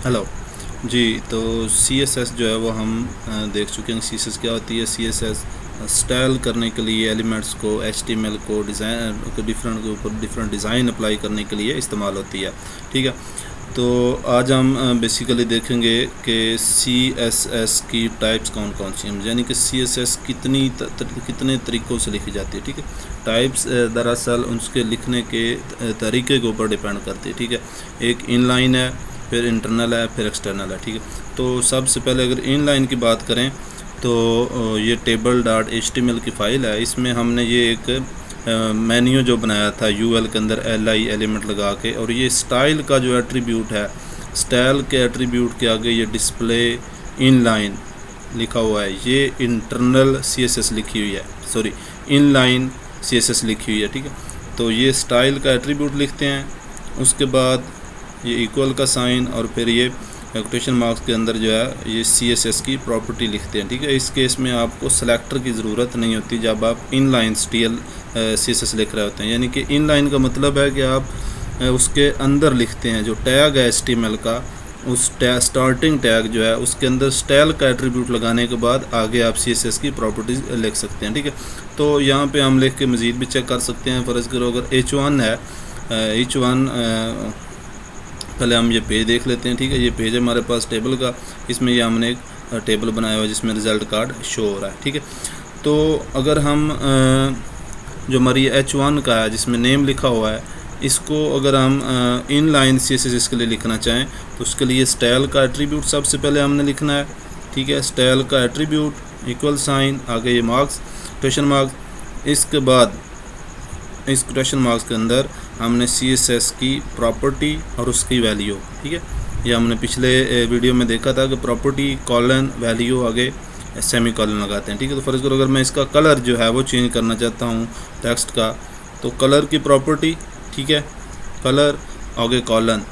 Hello जी। तो CSS जो है वो हम देख चुके हैं। CSS क्या होती है? CSS स्टाइल करने के लिए एलिमेंट्स को, HTML को डिज़ाइन डिफरेंट के ऊपर डिफरेंट डिज़ाइन अप्लाई करने के लिए इस्तेमाल होती है। ठीक है। तो आज हम बेसिकली देखेंगे कि CSS की टाइप्स कौन कौन सी हैं, यानी कि CSS कितने तरीक़ों से लिखी जाती है। ठीक है। टाइप्स दरअसल उसके लिखने के तरीके के ऊपर डिपेंड करती है। ठीक है। एक इनलाइन है, फिर इंटरनल है, फिर एक्सटर्नल है। ठीक है। तो सबसे पहले अगर इनलाइन की बात करें तो ये table.html की फ़ाइल है। इसमें हमने ये एक मेन्यू जो बनाया था UL के अंदर li एलिमेंट लगा के, और ये स्टाइल का जो एट्रीब्यूट है, स्टाइल के एट्रीब्यूट के आगे ये डिस्प्ले इनलाइन लिखा हुआ है। ये इंटरनल CSS लिखी हुई है, सॉरी इनलाइन CSS लिखी हुई है। ठीक है। तो ये स्टाइल का एट्रीब्यूट लिखते हैं, उसके बाद ये इक्वल का साइन, और फिर ये कोटेशन मार्क्स के अंदर जो है ये CSS की प्रॉपर्टी लिखते हैं। ठीक है। इस केस में आपको सेलेक्टर की ज़रूरत नहीं होती जब आप इनलाइन CSS लिख रहे होते हैं। यानी कि इनलाइन का मतलब है कि आप उसके अंदर लिखते हैं जो टैग है HTML का, उस स्टार्टिंग टैग जो है उसके अंदर स्टाइल का एट्रीब्यूट लगाने के बाद आगे आप CSS की प्रॉपर्टीज़ लिख सकते हैं। ठीक है। तो यहाँ पे हम लिख के मज़ीद भी चेक कर सकते हैं। फ़र्ज़ करो अगर H1 है, H1 पहले हम ये पेज देख लेते हैं। ठीक है। ये पेज है हमारे पास टेबल का, इसमें ये हमने एक टेबल बनाया हुआ है जिसमें रिज़ल्ट कार्ड शो हो रहा है। ठीक है। तो अगर हम जो हमारी H1 का है जिसमें नेम लिखा हुआ है, इसको अगर हम इनलाइन CSS इसके लिए लिखना चाहें तो उसके लिए स्टाइल का एट्रीब्यूट सबसे पहले हमने लिखना है। ठीक है। स्टाइल का एट्रीब्यूट इक्वल साइन, आगे ये मार्क्स, क्वेश्चन मार्क्स, इसके बाद इस क्वेश्चन मार्क्स के अंदर हमने CSS की प्रॉपर्टी और उसकी वैल्यू। ठीक है। ये हमने पिछले वीडियो में देखा था कि प्रॉपर्टी कॉलन वैल्यू आगे सेमी कॉलन लगाते हैं। ठीक है। तो फ़र्ज़ करो अगर मैं इसका कलर जो है वो चेंज करना चाहता हूँ टेक्स्ट का, तो कलर की प्रॉपर्टी, ठीक है, कलर आगे कॉलन,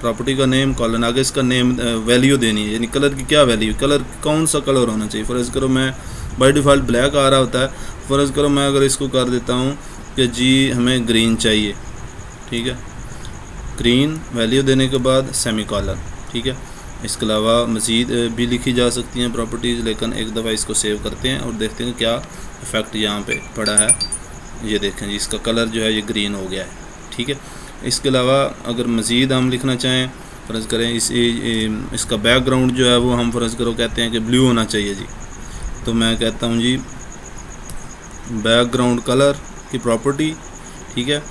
प्रॉपर्टी का नेम कॉलन, आगे इसका नेम वैल्यू देनी है, यानी कलर की क्या वैल्यू, कलर कौन सा कलर होना चाहिए। फ़र्ज़ करो मैं बाय डिफ़ॉल्ट ब्लैक आ रहा होता है, फ़र्ज़ करो मैं अगर इसको कर देता हूँ कि जी हमें ग्रीन चाहिए। ठीक है। ग्रीन वैल्यू देने के बाद सेमी कॉलन। ठीक है। इसके अलावा मज़ीद भी लिखी जा सकती हैं प्रॉपर्टीज़, लेकिन एक दफ़ा इसको सेव करते हैं और देखते हैं क्या इफ़ेक्ट यहाँ पे पड़ा है। ये देखें जी, इसका कलर जो है ये ग्रीन हो गया है। ठीक है। इसके अलावा अगर मज़ीद हम लिखना चाहें, फ़र्ज़ करें इसका बैकग्राउंड जो है वो हम फ़र्ज़ करो कहते हैं कि ब्लू होना चाहिए जी, तो मैं कहता हूँ जी बैकग्राउंड कलर की प्रॉपर्टी। ठीक है।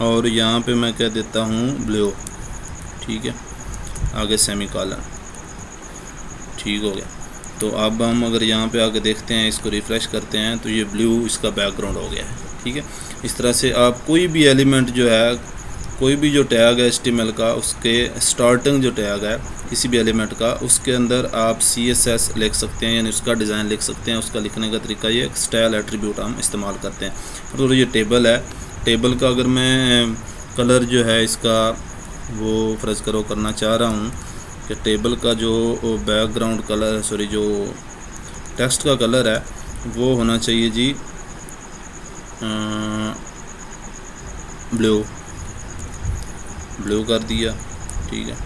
और यहाँ पे मैं कह देता हूँ ब्लू। ठीक है। आगे सेमी कॉलन। ठीक हो गया। तो अब हम अगर यहाँ पे आगे देखते हैं, इसको रिफ़्रेश करते हैं, तो ये ब्लू इसका बैकग्राउंड हो गया है। ठीक है। इस तरह से आप कोई भी एलिमेंट जो है, कोई भी जो टैग है HTML का, उसके स्टार्टिंग जो टैग है किसी भी एलिमेंट का, उसके अंदर आप CSS लिख सकते हैं, यानी उसका डिज़ाइन लिख सकते हैं। उसका लिखने का तरीका ये स्टाइल एट्रीब्यूट हम इस्तेमाल करते हैं। तो ये टेबल है, टेबल का अगर मैं कलर जो है इसका वो फ़र्ज़ करो करना चाह रहा हूँ कि टेबल का जो बैकग्राउंड कलर, सॉरी जो टेक्स्ट का कलर है वो होना चाहिए जी ब्लू, ब्लू कर दिया। ठीक है।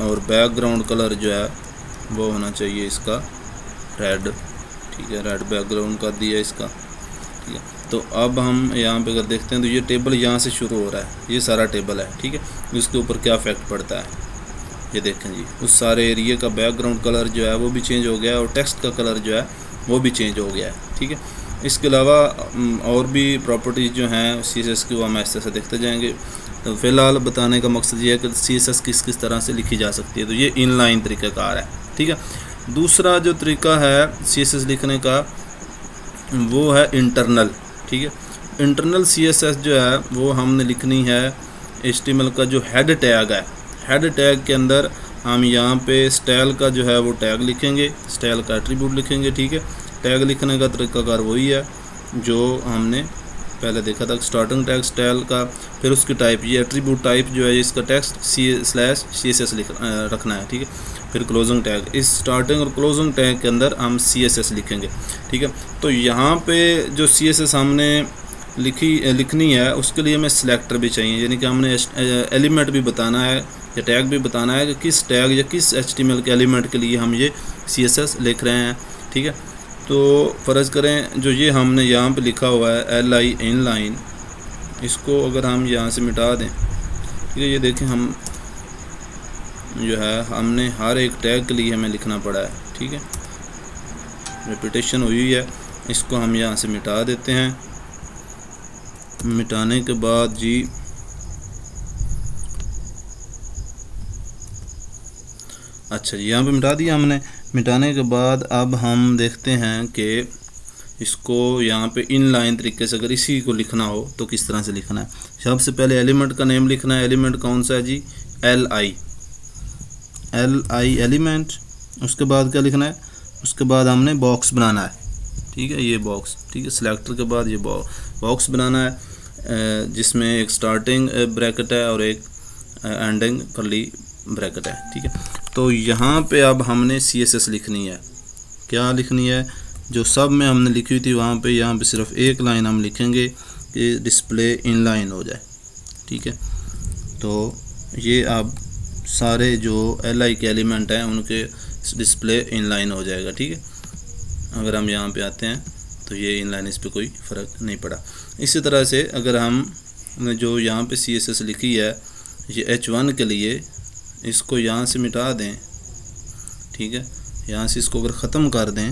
और बैकग्राउंड कलर जो है वो होना चाहिए इसका रेड। ठीक है। रेड बैकग्राउंड कर दिया इसका। ठीक है। तो अब हम यहाँ पे अगर देखते हैं तो ये टेबल यहाँ से शुरू हो रहा है, ये सारा टेबल है। ठीक है। इसके ऊपर क्या इफेक्ट पड़ता है ये देखें जी, उस सारे एरिया का बैकग्राउंड कलर जो है वो भी चेंज हो गया है और टेक्स्ट का कलर जो है वो भी चेंज हो गया है। ठीक है। इसके अलावा और भी प्रॉपर्टीज़ जो हैं CSS की वो हम ऐसे ऐसे देखते जाएंगे। तो फ़िलहाल बताने का मकसद ये है कि CSS किस किस तरह से लिखी जा सकती है। तो ये इनलाइन तरीक़ाकार है। ठीक है। दूसरा जो तरीका है CSS लिखने का वो है इंटरनल। ठीक है। इंटरनल CSS जो है वो हमने लिखनी है HTML का जो हेड टैग है, हेड टैग के अंदर हम यहाँ पे स्टाइल का जो है वो टैग लिखेंगे, स्टाइल का एट्रीब्यूट लिखेंगे। ठीक है। टैग लिखने का तरीकाकार वही है जो हमने पहले देखा था, स्टार्टिंग टैग स्टाइल का, फिर उसकी टाइप, ये एट्रीब्यूट टाइप जो है इसका टेक्स्ट /CSS रखना है। ठीक है। फिर क्लोजिंग टैग, इस स्टार्टिंग और क्लोजिंग टैग के अंदर हम CSS लिखेंगे। ठीक है। तो यहाँ पे जो CSS हमने लिखनी है उसके लिए हमें सिलेक्टर भी चाहिए, यानी कि हमने एलिमेंट भी बताना है कि टैग भी बताना है कि किस टैग या किस HTML के एलिमेंट के लिए हम ये CSS लिख रहे हैं। ठीक है, तो फ़र्ज़ करें जो ये हमने यहाँ पे लिखा हुआ है LI इनलाइन, इसको अगर हम यहाँ से मिटा दें, ठीक है, ये देखें हम जो है हमने हर एक टैग के लिए हमें लिखना पड़ा है। ठीक है, रिपीटेशन हुई है, इसको हम यहाँ से मिटा देते हैं। मिटाने के बाद जी अच्छा जी यहाँ पे मिटा दिया हमने। मिटाने के बाद अब हम देखते हैं कि इसको यहाँ पे इनलाइन तरीके से अगर इसी को लिखना हो तो किस तरह से लिखना है। सबसे पहले एलिमेंट का नेम लिखना है। एलिमेंट कौन सा है जी? LI element. उसके बाद क्या लिखना है? उसके बाद हमने बॉक्स बनाना है। ठीक है, ये बॉक्स, ठीक है, सिलेक्टर के बाद ये बॉक्स बनाना है जिसमें एक स्टार्टिंग ब्रैकेट है और एक एंडिंग कर्ली ब्रैकेट है। ठीक है, तो यहाँ पे अब हमने CSS लिखनी है। क्या लिखनी है? जो सब में हमने लिखी हुई थी वहाँ पे, यहाँ पे सिर्फ एक लाइन हम लिखेंगे कि डिस्प्ले इनलाइन हो जाए। ठीक है, तो ये अब सारे जो LI के एलिमेंट हैं उनके डिस्प्ले इनलाइन हो जाएगा। ठीक है, अगर हम यहाँ पे आते हैं तो ये इनलाइन, इस पर कोई फ़र्क नहीं पड़ा। इसी तरह से अगर हम जो यहाँ पे CSS लिखी है ये H1 के लिए, इसको यहाँ से मिटा दें। ठीक है, यहाँ से इसको अगर ख़त्म कर दें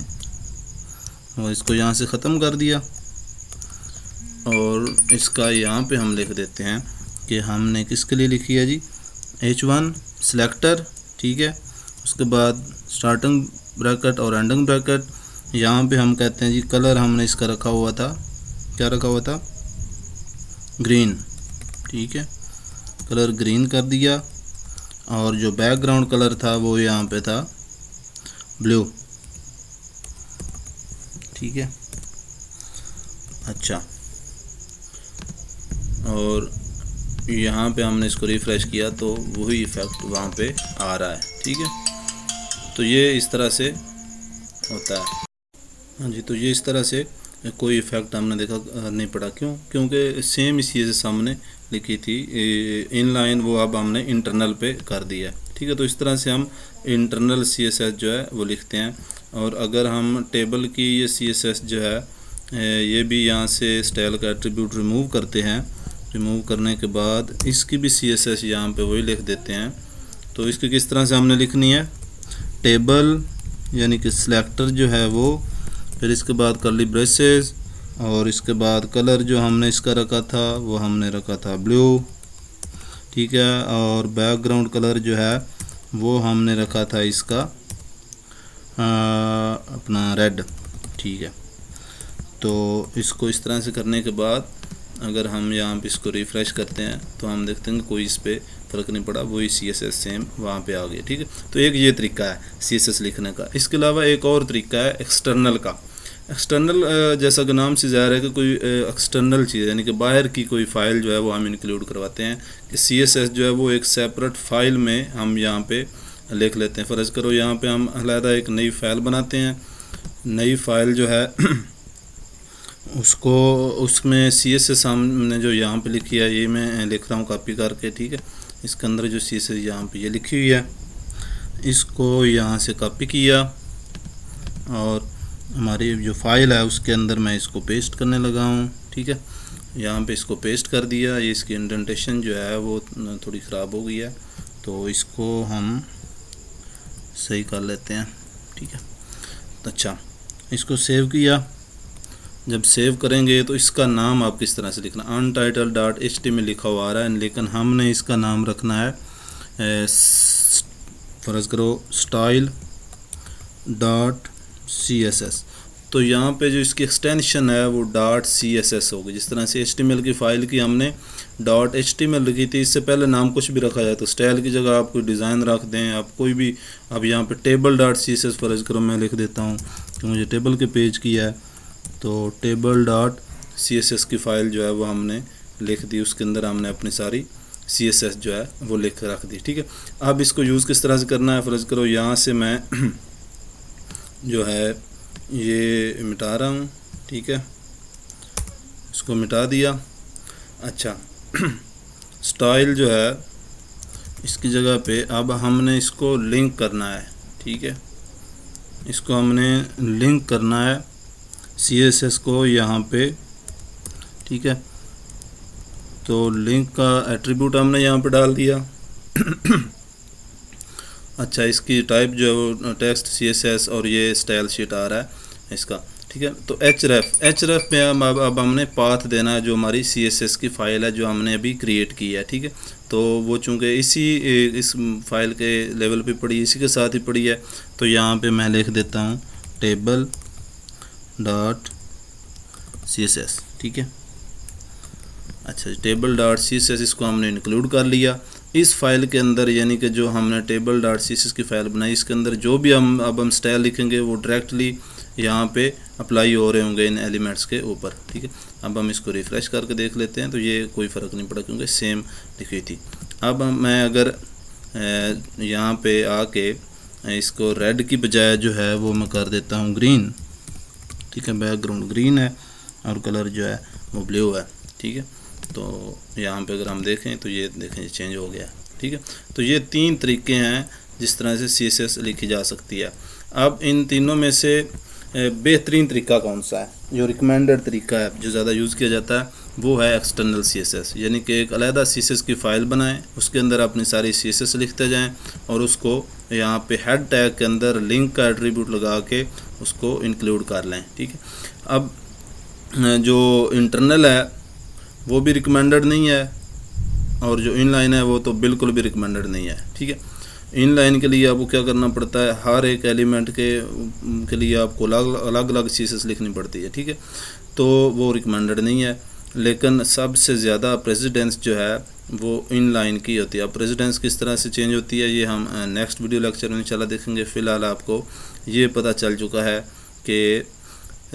और इसको यहाँ से ख़त्म कर दिया और इसका यहाँ पे हम लिख देते हैं कि हमने किसके लिए लिखी है जी? H1 selector. ठीक है, उसके बाद स्टार्टिंग ब्रैकेट और एंडिंग ब्रैकेट। यहाँ पे हम कहते हैं जी कलर हमने इसका रखा हुआ था, क्या रखा हुआ था? ग्रीन। ठीक है, कलर ग्रीन कर दिया और जो बैकग्राउंड कलर था वो यहाँ पे था ब्लू। ठीक है, अच्छा, और यहाँ पे हमने इसको रिफ़्रेश किया तो वही इफ़ेक्ट वहाँ पे आ रहा है। ठीक है, तो ये इस तरह से होता है। हाँ जी, तो ये इस तरह से कोई इफ़ेक्ट हमने देखा नहीं पड़ा। क्यों? क्योंकि सेम इसी से हमने लिखी थी इनलाइन, वो अब हमने इंटरनल पे कर दिया है। ठीक है, तो इस तरह से हम इंटरनल CSS जो है वो लिखते हैं। और अगर हम टेबल की ये CSS जो है ये भी यहाँ से स्टाइल का एट्रीब्यूट रिमूव करते हैं। रिमूव करने के बाद इसकी भी CSS यहाँ पे वही लिख देते हैं। तो इसकी किस तरह से हमने लिखनी है? टेबल यानी कि सिलेक्टर जो है वो, फिर इसके बाद कर्ली ब्रेसेस और इसके बाद कलर जो हमने इसका रखा था वो हमने रखा था ब्लू। ठीक है, और बैकग्राउंड कलर जो है वो हमने रखा था इसका अपना रेड। ठीक है, तो इसको इस तरह से करने के बाद अगर हम यहाँ पे इसको रिफ़्रेश करते हैं तो हम देखते हैं कि कोई इस पर फ़र्क नहीं पड़ा, वही CSS सेम वहाँ पे आ गया। ठीक है, तो एक ये तरीका है CSS लिखने का। इसके अलावा एक और तरीका है एक्सटर्नल का। एक्सटर्नल जैसा कि नाम से ज़ाहिर है कि कोई एक्सटर्नल चीज़ यानी कि बाहर की कोई फ़ाइल जो है वो हम इंक्लूड करवाते हैं कि CSS जो है वो एक सेपरेट फ़ाइल में हम यहाँ पे लिख लेते हैं। फ़र्ज़ करो यहाँ पे हम अलहदा एक नई फ़ाइल बनाते हैं। नई फ़ाइल जो है उसको, उसमें CSS हमने जो यहाँ पे लिखी है ये मैं लिख रहा हूँ कॉपी करके। ठीक है, इसके अंदर जो CSS यहाँ पे ये लिखी हुई है, इसको यहाँ से कॉपी किया और हमारी जो फाइल है उसके अंदर मैं इसको पेस्ट करने लगा हूँ। ठीक है, यहाँ पे इसको पेस्ट कर दिया। ये इसकी इंडेंटेशन जो है वो थोड़ी ख़राब हो गई है, तो इसको हम सही कर लेते हैं। ठीक है, तो अच्छा, इसको सेव किया। जब सेव करेंगे तो इसका नाम आप किस तरह से लिखना? untitled.html लिखा हुआ आ रहा है, लेकिन हमने इसका नाम रखना है फ़र्ज़ करो style.css। तो यहाँ पे जो इसकी एक्सटेंशन है वो .css होगी। जिस तरह से HTML की फ़ाइल की हमने .html लिखी थी, इससे पहले नाम कुछ भी रखा जाए तो स्टाइल की जगह आप कोई डिज़ाइन रख दें, आप कोई भी। अब यहाँ पे table.css फ़र्ज़ करो मैं लिख देता हूँ कि मुझे टेबल के पेज की है, तो table.css की फ़ाइल जो है वो हमने लिख दी। उसके अंदर हमने अपनी सारी CSS जो है वो लिख रख दी। ठीक है, अब इसको यूज़ किस तरह से करना है? फ़र्ज़ करो यहाँ से मैं जो है ये मिटा रहा हूँ। ठीक है, इसको मिटा दिया। अच्छा, स्टाइल जो है इसकी जगह पे अब हमने इसको लिंक करना है, ठीक है। इसको हमने लिंक करना है CSS को यहाँ पे, ठीक है। तो लिंक का एट्रीब्यूट हमने यहाँ पे डाल दिया। अच्छा, इसकी टाइप जो है वो टेक्स्ट CSS और ये स्टाइल शीट आ रहा है इसका, ठीक है। तो href में अब हमने पाथ देना है जो हमारी CSS की फ़ाइल है जो हमने अभी क्रिएट की है, ठीक है। तो वो चूँकि इस फाइल के लेवल पे पड़ी, इसी के साथ ही पड़ी है, तो यहाँ पे मैं लिख देता हूँ table.css, ठीक है। अच्छा, table.css इसको हमने इंक्लूड कर लिया इस फाइल के अंदर, यानी कि जो हमने table.css की फ़ाइल बनाई इसके अंदर जो भी हम स्टाइल लिखेंगे वो डायरेक्टली यहाँ पे अप्लाई हो रहे होंगे इन एलिमेंट्स के ऊपर, ठीक है। अब हम इसको रिफ़्रेश करके देख लेते हैं, तो ये कोई फ़र्क नहीं पड़ा क्योंकि सेम लिखी थी। अब मैं अगर यहाँ पे आके इसको रेड की बजाय जो है वो मैं कर देता हूँ ग्रीन, ठीक है। बैकग्राउंड ग्रीन है और कलर जो है वो ब्लू है, ठीक है। तो यहाँ पे अगर हम देखें तो ये देखें ये चेंज हो गया, ठीक है। तो ये 3 तरीके हैं जिस तरह से CSS लिखी जा सकती है। अब इन तीनों में से बेहतरीन तरीका कौन सा है, जो रिकमेंडेड तरीका है, जो ज़्यादा यूज़ किया जाता है, वो है एक्सटर्नल CSS, यानी कि एक अलहदा CSS की फ़ाइल बनाएं, उसके अंदर अपनी सारी CSS लिखते जाएं और उसको यहाँ पे हेड टैग के अंदर लिंक का एट्रीब्यूट लगा के उसको इंक्लूड कर लें, ठीक है। अब जो इंटरनल है वो भी रिकमेंडेड नहीं है और जो इनलाइन है वो तो बिल्कुल भी रिकमेंडेड नहीं है, ठीक है। इनलाइन के लिए आपको क्या करना पड़ता है, हर एक एलिमेंट के लिए आपको अलग अलग CSS लिखनी पड़ती है, ठीक है। तो वो रिकमेंडेड नहीं है, लेकिन सबसे ज़्यादा प्रेसिडेंस जो है वो इनलाइन की होती है। अब प्रेसिडेंस किस तरह से चेंज होती है ये हम नेक्स्ट वीडियो लेक्चर में इंशाल्लाह देखेंगे। फ़िलहाल आपको ये पता चल चुका है कि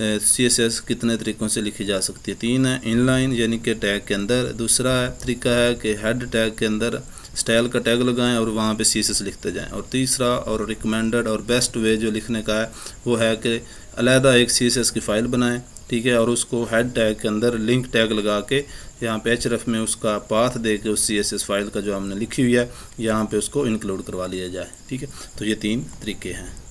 CSS कितने तरीक़ों से लिखी जा सकती है। 3 है, इनलाइन यानी कि टैग के अंदर, दूसरा तरीका है कि हेड टैग के अंदर स्टाइल का टैग लगाएं और वहाँ पे CSS लिखते जाएं, और तीसरा और रिकमेंडेड और बेस्ट वे जो लिखने का है वो है कि अलहदा एक CSS की फ़ाइल बनाएं, ठीक है, और उसको हेड टैग के अंदर लिंक टैग लगा के यहाँ पे href में उसका पाथ दे के उस CSS फ़ाइल का जो हमने लिखी हुई है यहाँ पे उसको इंक्लूड करवा लिया जाए, ठीक है। तो ये 3 तरीके हैं।